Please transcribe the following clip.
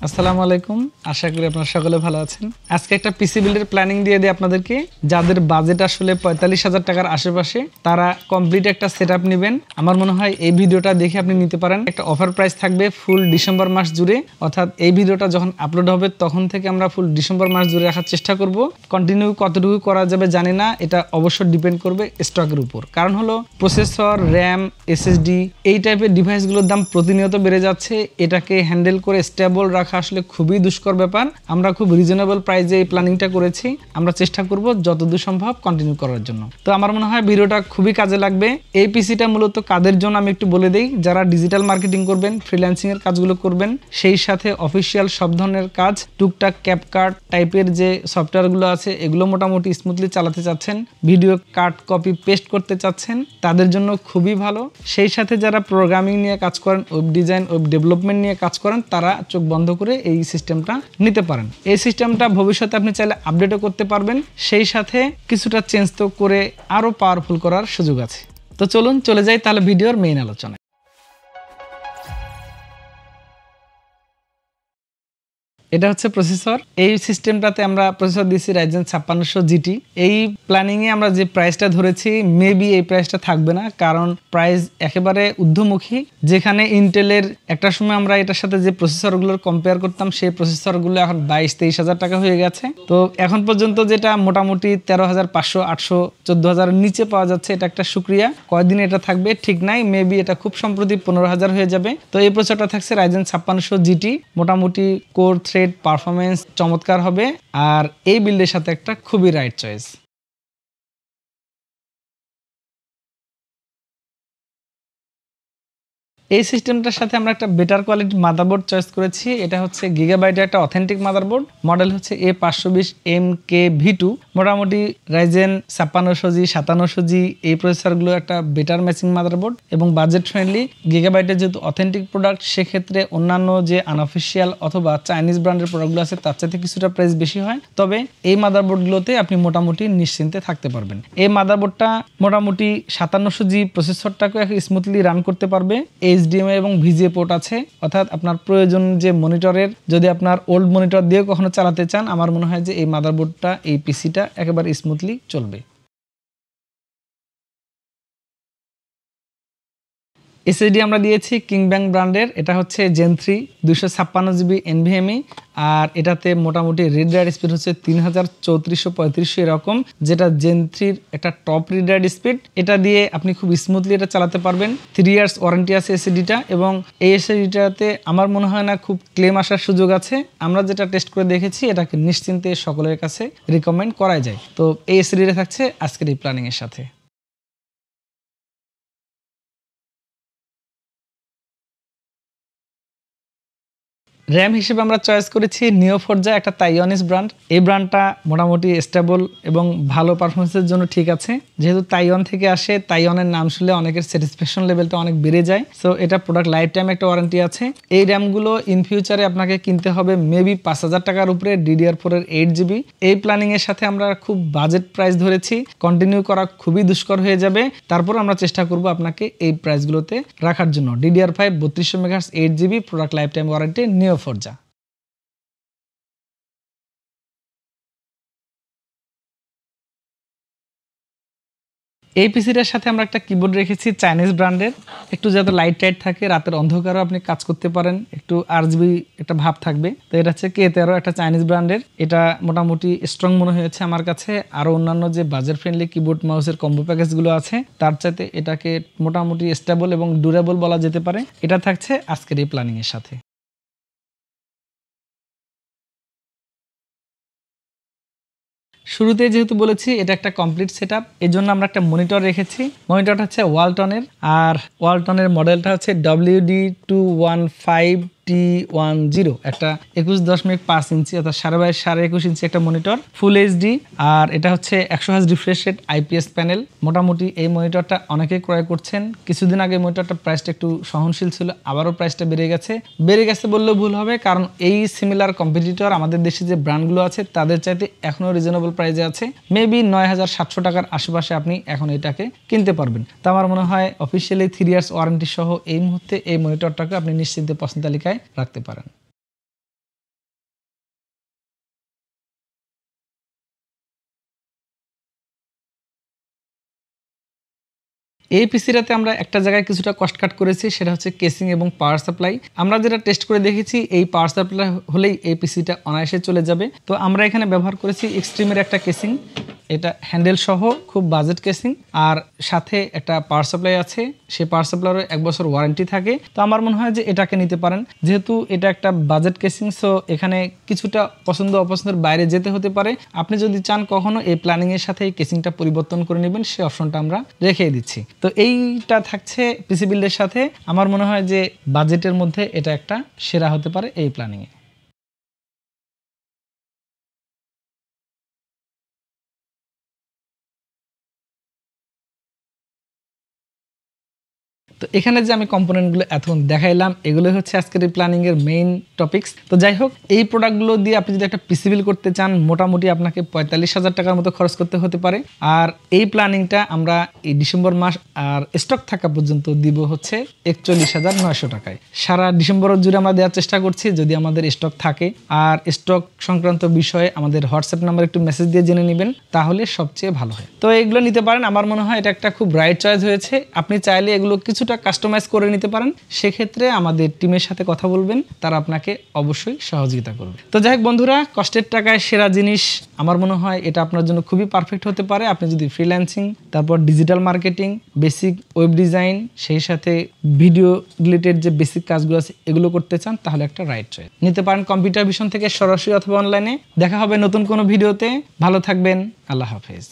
আসসালামু আলাইকুম, আশা করি আপনারা সকলে ভালো আছেন। আজকে একটা পিসি বিল্ডের প্ল্যানিং দিয়ে দিই আপনাদেরকে। যাদের বাজেট আসলে ৪৫,০০০ টাকার আশেপাশে তারা কমপ্লিট একটা সেটআপ নেবেন। আমার মনে হয় এই ভিডিওটা দেখে আপনি নিতে পারেন। একটা অফার প্রাইস থাকবে ফুল ডিসেম্বর মাস জুড়ে, অর্থাৎ এই ভিডিওটা যখন আপলোড হবে তখন থেকে আমরা ফুল ডিসেম্বর মাস জুড়ে রাখার চেষ্টা করব। কন্টিনিউ কতটুকু করা যাবে জানি না, এটা অবশ্যই ডিপেন্ড করবে স্টকের উপর। কারণ হলো প্রসেসর, র্যাম, এসএসডি এই টাইপের ডিভাইসগুলোর দাম প্রতিনিয়ত বেড়ে যাচ্ছে। এটাকে হ্যান্ডেল করে স্টেবল রাখা আসলে খুবই দুষ্কর ব্যাপার। আমরা খুব রিজনেবল প্রাইসে এই প্ল্যানিংটা করেছি। আমরা চেষ্টা করব যতদূর সম্ভব কন্টিনিউ করার জন্য। তো আমার মনে হয় ভিডিওটা খুবই কাজে লাগবে। এই পিসিটা মূলত কাদের জন্য আমি একটু বলে দেই। যারা ডিজিটাল মার্কেটিং করবেন, ফ্রিল্যান্সিং এর কাজগুলো করবেন, সেই সাথে অফিসিয়াল সব ধরনের কাজ, টুকটাক ক্যাপকাট টাইপের যে সফটওয়্যারগুলো আছে এগুলো মোটামুটি স্মুথলি চালাতে চাচ্ছেন, ভিডিও কাট কপি পেস্ট করতে চাচ্ছেন, তাদের জন্য খুবই ভালো। সেই সাথে যারা প্রোগ্রামিং নিয়ে কাজ করেন, ওয়েব ডিজাইন, ওয়েব ডেভেলপমেন্ট নিয়ে কাজ করেন, তারা চোখ বন্ধ করে এই সিস্টেমটা নিতে পারেন। এই সিস্টেমটা ভবিষ্যতে আপনি চাইলে আপডেটও করতে পারবেন, সেই সাথে কিছুটা চেঞ্জ তো করে আরো পাওয়ারফুল করার সুযোগ আছে। তো চলুন চলে যাই তাহলে ভিডিওর মেইন আলোচনায়। এটা হচ্ছে প্রসেসর। এই সিস্টেমটাতে আমরা প্রসেসর দিয়েছি Ryzen 5600 GT। এই প্ল্যানিংয়ে আমরা যে প্রাইসটা ধরেছি মেবি এই প্রাইসটা থাকবে না, কারণ প্রাইস একেবারে ঊর্ধ্বমুখী। যেখানে ইন্টেলের একটা সময় আমরা এটার সাথে যে প্রসেসরগুলোর কম্পেয়ার করতাম সেই প্রসেসরগুলো এখন 22-23 হাজার টাকা হয়ে গেছে। তো এখন পর্যন্ত যেটা মোটামুটি 13,500, 800, 14,000 নিচে পাওয়া যাচ্ছে, এটা একটা শুকরিয়া। কয়দিন এটা থাকবে ঠিক নাই, মেবি এটা খুব সম্প্রতি 15,000 হয়ে যাবে। তো এই প্রসেসরটা থাকছে Ryzen 5600 GT। মোটামুটি কোর পারফরমেন্স চমৎকার হবে, আর এই বিল্ডের সাথে একটা খুবই রাইট চয়েস। এই সিস্টেমটার সাথে আমরা একটা বেটার কোয়ালিটি মাদারবোর্ড চয়েস করেছি। এটা হচ্ছে গিগাবাইটের একটা অথেন্টিক মাদারবোর্ড। মডেল হচ্ছে A520MK-V2। মোটামুটি Ryzen 5600G, 5700G এই প্রসেসরগুলো একটা বেটার ম্যাচিং মাদারবোর্ড এবং বাজেট ফ্রেন্ডলি। গিগাবাইটের যেহেতু অথেন্টিক প্রোডাক্ট, সেক্ষেত্রে অন্যান্য যে আনঅফিসিয়াল অথবা চাইনিজ ব্র্যান্ডের প্রোডাক্টগুলো আছে তার চাইতে কিছুটা প্রাইস বেশি হয়। তবে এই মাদারবোর্ডগুলোতে আপনি মোটামুটি নিশ্চিন্তে থাকতে পারবেন। এই মাদারবোর্ডটা মোটামুটি 5700G প্রসেসরটাকে স্মুথলি রান করতে পারবে। HDMI এবং VGA পোর্ট আছে, অর্থাৎ আপনার প্রয়োজন যে মনিটরের, যদি আপনার ওল্ড মনিটর দিয়ে কখনো চালাতে চান, আমার মনে হয় যে এই মাদারবোর্ডটা, এই পিসিটা একেবারে স্মুথলি চলবে। এসএসডি আমরা দিয়েছি কিংব্যাং ব্র্যান্ডের। এটা হচ্ছে Gen 3 256GB NVMe, আর এটাতে মোটামুটি রিড রাইট স্পিড হচ্ছে 3435 এরকম, যেটা Gen 3 একটা টপ রিড রাইট স্পিড। এটা দিয়ে আপনি খুব স্মুথলি এটা চালাতে পারবেন। 3 ইয়ার্স ওয়ারেন্টি আছে এসএসডিটা, এবং এই এসএসডিটাতে আমার মনে হয় না খুব ক্লেম আসার সুযোগ আছে। আমরা যেটা টেস্ট করে দেখেছি, এটাকে নিশ্চিন্তে সকলের কাছে রিকমেন্ড করা যায়। তো এই এসএসডিটা থাকছে আজকের এই প্ল্যানিং এর সাথে। র্যাম হিসেবে আমরা চয়েস করেছি নিওফোর্জা, একটা তাইওয়ানিজ ব্র্যান্ড। এই ব্র্যান্ডটা মোটামুটি স্টেবল এবং ভালো পারফরমেন্সের জন্য ঠিক আছে। যেহেতু তাইওয়ান থেকে আসে, তাইওয়ানের নাম শুনলে অনেকের স্যাটিসফ্যাকশন লেভেলটা অনেক বেড়ে যায়। সো এটা প্রোডাক্ট লাইফ টাইম একটা ওয়ারেন্টি আছে। এই র্যামগুলো ইন ফিউচারে আপনাকে কিনতে হবে মেবি 5,000 টাকার উপরে, DDR4 এর 8GB। এই প্ল্যানিং এর সাথে আমরা খুব বাজেট প্রাইস ধরেছি, কন্টিনিউ করা খুবই দুষ্কর হয়ে যাবে। তারপর আমরা চেষ্টা করব আপনাকে এই প্রাইসগুলোতে রাখার জন্য। DDR5 3200 MHz 8GB product lifetime warranty Neoforza. এই পিসিটার সাথে আমরা একটা কিবোর্ড রেখেছি চাইনিজ ব্র্যান্ডের, একটু যাতে লাইট টাইট থাকে, রাতের অন্ধকারেও আপনি কাজ করতে পারেন, একটু RGB একটা ভাব থাকবে। তো এটা হচ্ছে K13, একটা চাইনিজ ব্র্যান্ডের। এটা মোটামুটি স্ট্রং মনে হয়েছে আমার কাছে। আরও অন্যান্য যে বাজেট ফ্রেন্ডলি কিবোর্ড মাউসের কম্বো প্যাকেজগুলো আছে তার চাইতে এটাকে মোটামুটি স্টেবল এবং ডিউরেবল বলা যেতে পারে। এটা থাকছে আজকের এই প্ল্যানিংয়ের সাথে। শুরুতে যেহেতু বলেছি এটা একটা কমপ্লিট সেটআপ, এই জন্য আমরা একটা মনিটর রেখেছি। মনিটরটা হচ্ছে ওয়ালটনের, আর ওয়ালটনের মডেলটা হচ্ছে WD215T10, একটা 21.5 ইঞ্চি অর্থাৎ 22.5 ইঞ্চি একটা মনিটর, ফুল এইচডি। আর এটা হচ্ছে 100 Hz refresh rate IPS panel. মোটামুটি এই মনিটরটা অনেকেই ক্রয় করছেন। কিছুদিন আগে মনিটরটা প্রাইসটা একটু সহনশীল ছিল, আবারও প্রাইসটা বেড়ে গেছে বললেও ভুল হবে, কারণ এই সিমিলার কম্পিটিটর আমাদের দেশে যে ব্র্যান্ডগুলো আছে তাদের চাইতে এখনও রিজনেবল প্রাইসে আছে। মেবি 9,700 টাকার আশেপাশে আপনি এখন এটাকে কিনতে পারবেন। তো আমার মনে হয় অফিসিয়ালি 3 ইয়ার্স ওয়ারেন্টি সহ এই মুহূর্তে এই মনিটরটাকে আপনি নিশ্চিন্তে পছন্দ তালিকায় রাখতে পারেন। এই পিসিটাতে আমরা একটা জায়গায় কিছুটা কস্ট কাট করেছি, সেটা হচ্ছে কেসিং এবং পাওয়ার সাপ্লাই। আমরা যেটা টেস্ট করে দেখেছি এই পাওয়ার সাপ্লাই হলেই এই পিসিটা অনায়াসে চলে যাবে। তো আমরা এখানে ব্যবহার করেছি এক্সট্রিমের একটা কেসিং, এটা হ্যান্ডেল সহ খুব বাজেট কেসিং, আর সাথে একটা পাওয়ার সাপ্লাই আছে। সেই পাওয়ার সাপ্লাইয়ের 1 বছর ওয়ারেন্টি থাকে। তো আমার মনে হয় যে এটাকে নিতে পারেন, যেহেতু এটা একটা বাজেট কেসিং। সো এখানে কিছুটা পছন্দ অপছন্দের বাইরে যেতে হতে পারে। আপনি যদি চান কখনো এই প্ল্যানিং এর সাথে এই কেসিংটা পরিবর্তন করে নেবেন, সেই অপশনটা আমরা রেখে দিচ্ছি। তো এইটা থাকছে পিসি বিল্ডের সাথে। আমার মনে হয় যে বাজেটের মধ্যে এটা একটা সেরা হতে পারে এই প্ল্যানিং এ। তো এখানে যে আমি কম্পোনেন্টগুলো এখন দেখাইলাম, এগুলো হচ্ছে আজকের এই প্ল্যানিং এর মেইন টপিকস। তো যাই হোক, এই প্রোডাক্টগুলো দিয়ে আপনি যদি একটা পিসি বিল করতে চান, মোটামুটি আপনাকে 45,000 টাকার মতো খরচ করতে হতে পারে। আর এই প্ল্যানিংটা আমরা এই ডিসেম্বর মাস আর স্টক থাকা পর্যন্ত দিব হচ্ছে 41,900 টাকায়। সারা ডিসেম্বর জুড়ে আমরা দেওয়ার চেষ্টা করছি, যদি আমাদের স্টক থাকে। আর স্টক সংক্রান্ত বিষয়ে আমাদের হোয়াটসঅ্যাপ নাম্বার একটু মেসেজ দিয়ে জেনে নেবেন, তাহলে সবচেয়ে ভালো হয়। তো এগুলো নিতে পারেন। আমার মনে হয় এটা একটা খুব ব্রাইট চয়েস হয়েছে। আপনি চাইলে এগুলো কিছুটা কাস্টমাইজ করে নিতে পারেন। সেক্ষেত্রে আমাদের টিমের সাথে কথা বলবেন, তারা আপনাকে অবশ্যই সহযোগিতা করবে। তো যাই হোক বন্ধুরা, কষ্টের টাকায় সেরা জিনিস, আমার মনে হয় এটা আপনার জন্য খুবই পারফেক্ট হতে পারে। আপনি যদি ফ্রিল্যান্সিং, তারপর digital marketing, basic web design, সেই সাথে ভিডিও রিলেটেড যে বেসিক কাজগুলো আছে এগুলো করতে চান, তাহলে একটা রাইট চয়েস নিতে পারেন কম্পিউটার ভিশন থেকে সরাসরি অথবা অনলাইনে। দেখা হবে নতুন কোনো ভিডিওতে। ভালো থাকবেন। আল্লাহ হাফেজ।